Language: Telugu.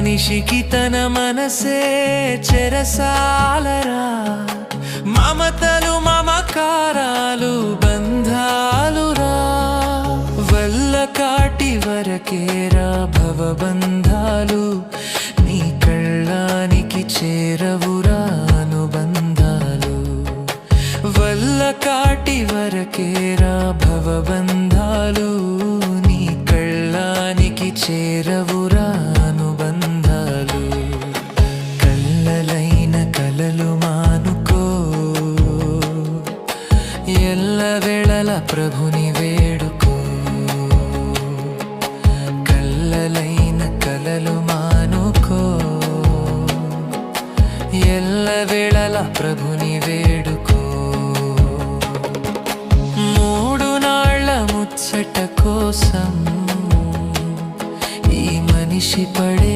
మనిషికి తన మనసే చెరసాలరా, మమతలు మమకారాలు బంధాలురా, వల్ల కాటి వరకేరా భవబంధాలు, నీ కళ్ళానికి చేరవురా అనుబంధాలు, వల్ల కాటి వరకేరా భవబంధాలు, నీ కళ్ళానికి చేరవురా అనుబంధాలు. కల్లలైన కలలు మానుకో, ఎల్లవేళల ప్రభుని వేడుకో. కల్లలైన కలలు మానుకో, ఎల్లవేళల ప్రభుని వేడుకో. మూడు నాళ్ళ ముచ్చట కోసం ఈ మనిషి పడే